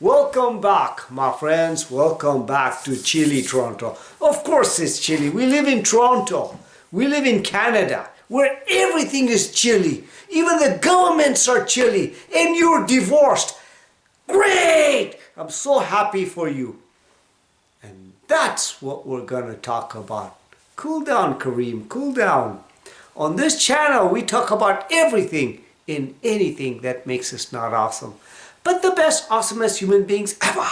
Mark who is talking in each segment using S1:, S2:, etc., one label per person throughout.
S1: Welcome back, my friends. Welcome back to chilly Toronto. Of course it's chilly. We live in Toronto. We live in Canada, where everything is chilly. Even the governments are chilly. And you're divorced. Great! I'm so happy for you. And that's what we're going to talk about. Cool down, Kareem. Cool down. On this channel, we talk about everything and anything that makes us not awesome. But the best, awesomest human beings ever.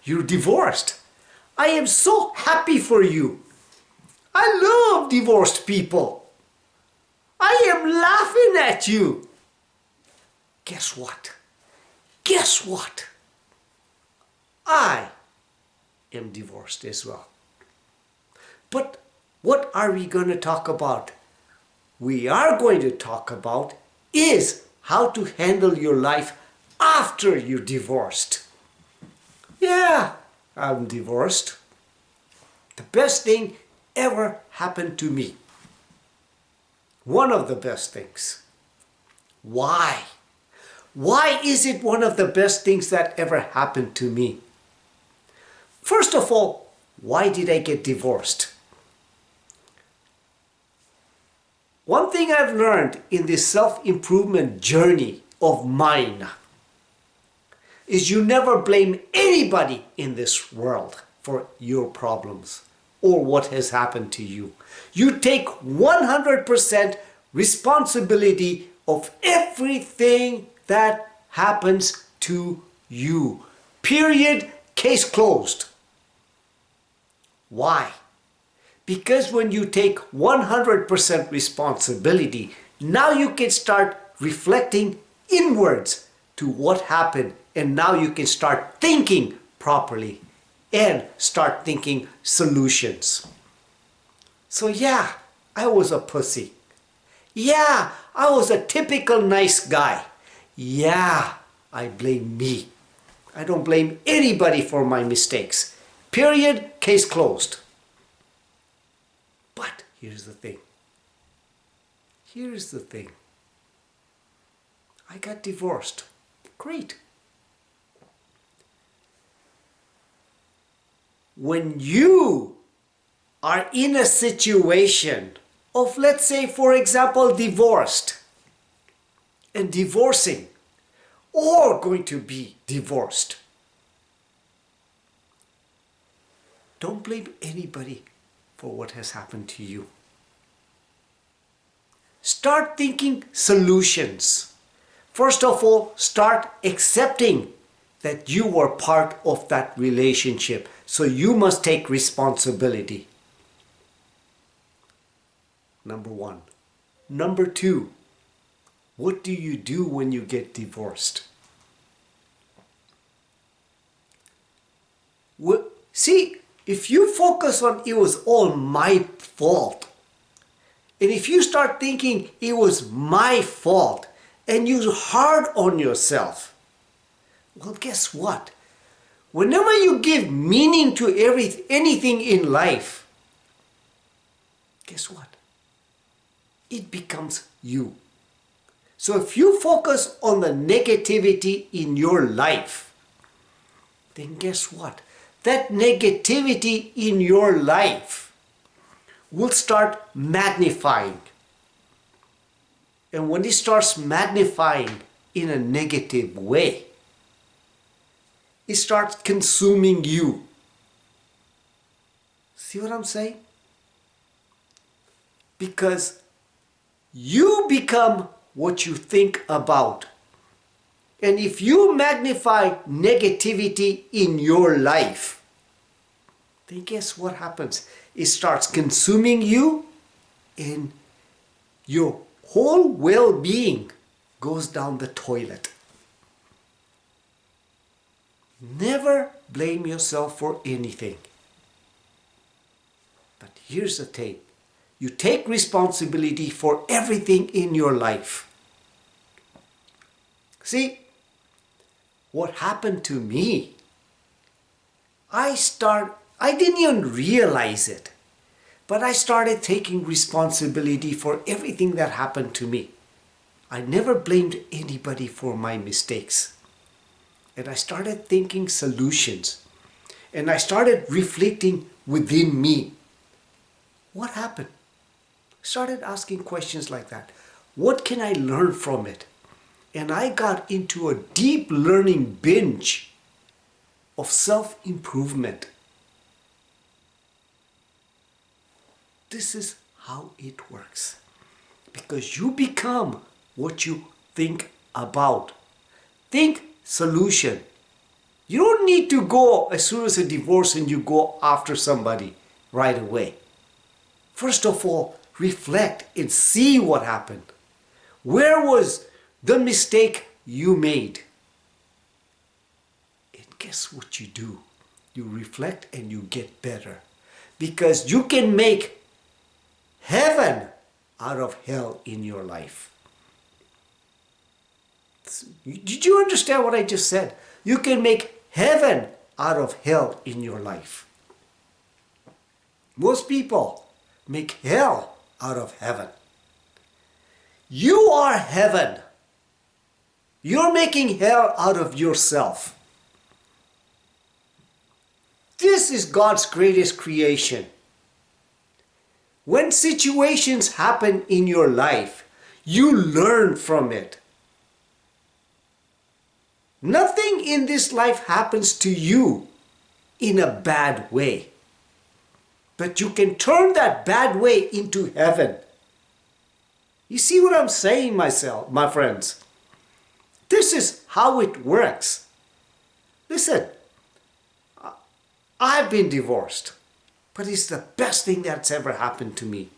S1: You're divorced. I am so happy for you. I love divorced people. I am laughing at you. Guess what? Guess what? I am divorced as well. But what are we going to talk about? We are going to talk about is how to handle your life after you're divorced. Yeah, I'm divorced. The best thing ever happened to me. One of the best things. Why? Why is it one of the best things that ever happened to me? First of all, why did I get divorced? One thing I've learned in this self-improvement journey of mine is you never blame anybody in this world for your problems or what has happened to you. You take 100% responsibility of everything that happens to you. Period. Case closed. Why? Because when you take 100% responsibility, now you can start reflecting inwards to what happened, and now you can start thinking properly and start thinking solutions. So yeah, I was a pussy. Yeah, I was a typical nice guy. Yeah, I blame me. I don't blame anybody for my mistakes. Period. Case closed. But here's the thing. Here's the thing. I got divorced. Great. When you are in a situation of, let's say, for example, divorced and divorcing or going to be divorced, don't blame anybody for what has happened to you. Start thinking solutions. First of all, start accepting that you were part of that relationship. So you must take responsibility. Number one. Number two, what do you do when you get divorced? See, if you focus on it was all my fault, and if you start thinking it was my fault, and you're hard on yourself, well, guess what? Whenever you give meaning to anything in life, guess what? It becomes you. So if you focus on the negativity in your life, then guess what? That negativity in your life will start magnifying. And when it starts magnifying in a negative way, it starts consuming you. See what I'm saying? Because you become what you think about. And if you magnify negativity in your life, then guess what happens? It starts consuming you, and your whole well-being goes down the toilet. Never blame yourself for anything. But here's the thing. You take responsibility for everything in your life. See, what happened to me, I didn't even realize it, but I started taking responsibility for everything that happened to me. I never blamed anybody for my mistakes. and I started thinking solutions. And I started reflecting within me. What happened? Started asking questions like that. What can I learn from it? And I got into a deep learning binge of self-improvement. This is how it works. Because you become what you think about. Think solution. You don't need to go as soon as a divorce and you go after somebody right away. First of all, reflect and see what happened. Where was the mistake you made? And guess what you do? You reflect and you get better. Because you can make heaven out of hell in your life. Did you understand what I just said? You can make heaven out of hell in your life. Most people make hell out of heaven. You are heaven. You're making hell out of yourself. This is God's greatest creation. When situations happen in your life, you learn from it. Nothing in this life happens to you in a bad way. But you can turn that bad way into heaven. You see what I'm saying, my friends? This is how it works. Listen, I've been divorced, but it's the best thing that's ever happened to me.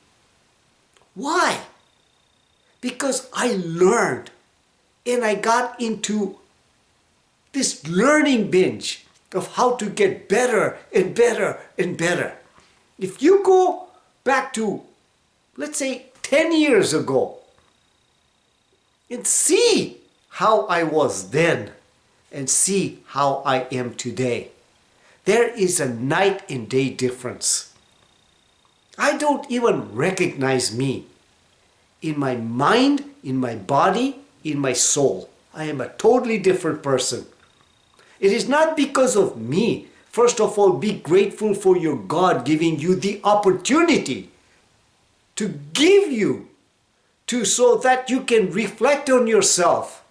S1: Why? Because I learned and I got into this learning binge of how to get better and better and better. If you go back to, let's say, 10 years ago and see how I was then and see how I am today, there is a night and day difference. I don't even recognize me. In my mind, in my body, in my soul, I am a totally different person. It is not because of me. First of all, be grateful for your God giving you the opportunity to give you so that you can reflect on yourself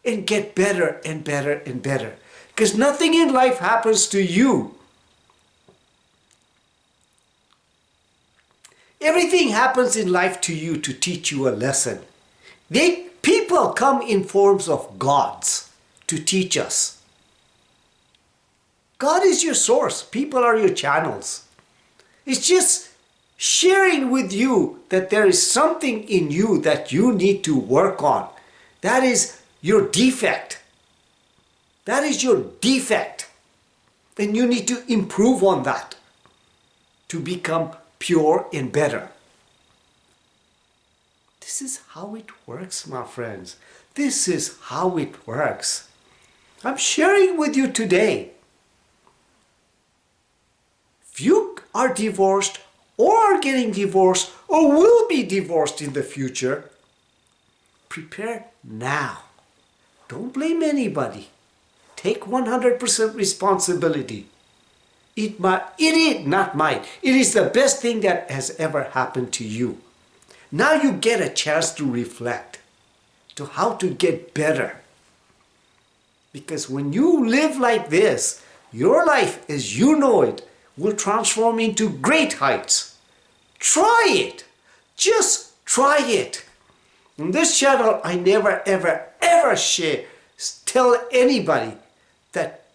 S1: and get better and better and better. Because nothing in life happens to you. Everything happens in life to you to teach you a lesson. People come in forms of gods to teach us. God is your source. People are your channels. It's just sharing with you that there is something in you that you need to work on. That is your defect. That is your defect. And you need to improve on that to become pure and better. This is how it works, my friends. This is how it works. I'm sharing with you today. If you are divorced or are getting divorced or will be divorced in the future, prepare now. Don't blame anybody. Take 100% responsibility. It is the best thing that has ever happened to you. Now you get a chance to reflect to how to get better. Because when you live like this, your life as you know it will transform into great heights. Try it. Just try it. On this channel, I never, ever, ever tell anybody that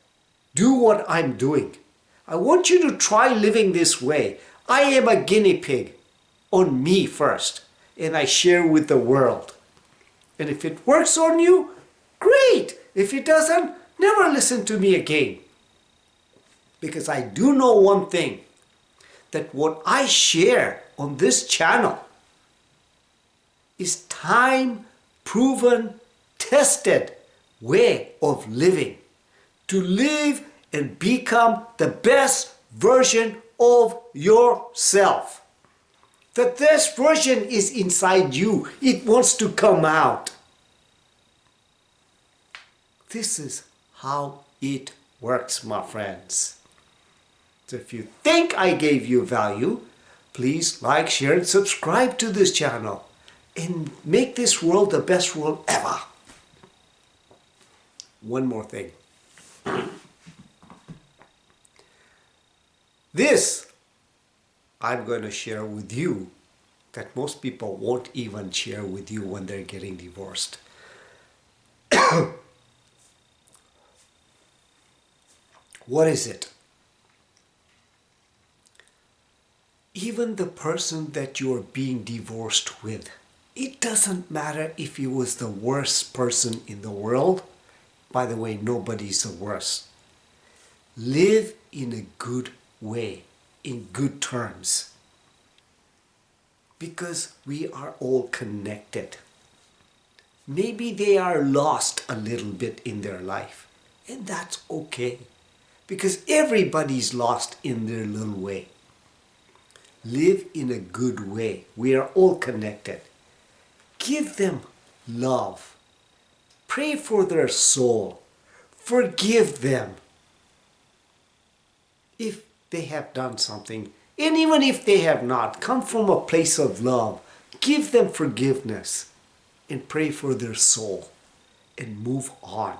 S1: do what I'm doing. I want you to try living this way. I am a guinea pig on me first, and I share with the world. And if it works on you, great. If it doesn't, never listen to me again. Because I do know one thing, that what I share on this channel is time-proven, tested way of living. To live and become the best version of yourself. The best version is inside you. It wants to come out. This is how it works, my friends. So if you think I gave you value, please like, share, and subscribe to this channel and make this world the best world ever. One more thing. This I'm going to share with you that most people won't even share with you when they're getting divorced. What is it? Even the person that you're being divorced with, it doesn't matter if he was the worst person in the world. By the way, nobody's the worst. Live in a good way, in good terms. Because we are all connected. Maybe they are lost a little bit in their life. And that's okay. Because everybody's lost in their little way. Live in a good way. We are all connected. Give them love. Pray for their soul. Forgive them if they have done something. And even if they have not, come from a place of love. Give them forgiveness and pray for their soul and move on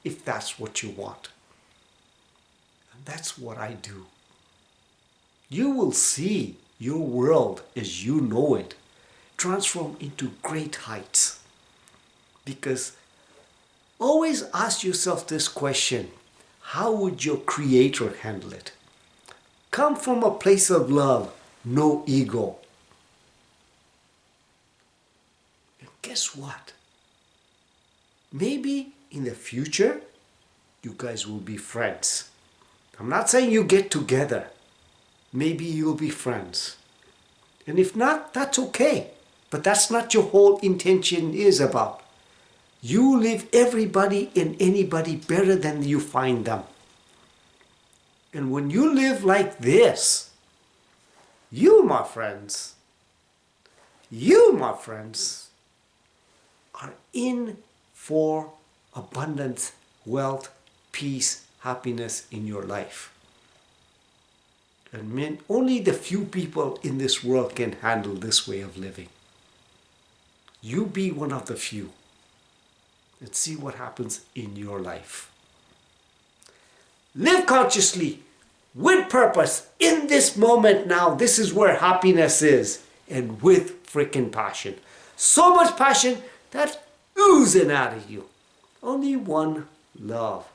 S1: if that's what you want. And that's what I do. You will see your world as you know it transform into great heights. Because always ask yourself this question: how would your Creator handle it? Come from a place of love, no ego. And guess what? Maybe in the future, you guys will be friends. I'm not saying you get together. Maybe you'll be friends. And if not, that's okay. But that's not your whole intention is about. You leave everybody and anybody better than you find them. And when you live like this, you, my friends, are in for abundance, wealth, peace, happiness in your life. And only the few people in this world can handle this way of living. You be one of the few and see what happens in your life. Live consciously, with purpose, in this moment now. This is where happiness is, and with freaking passion. So much passion that's oozing out of you. Only one love.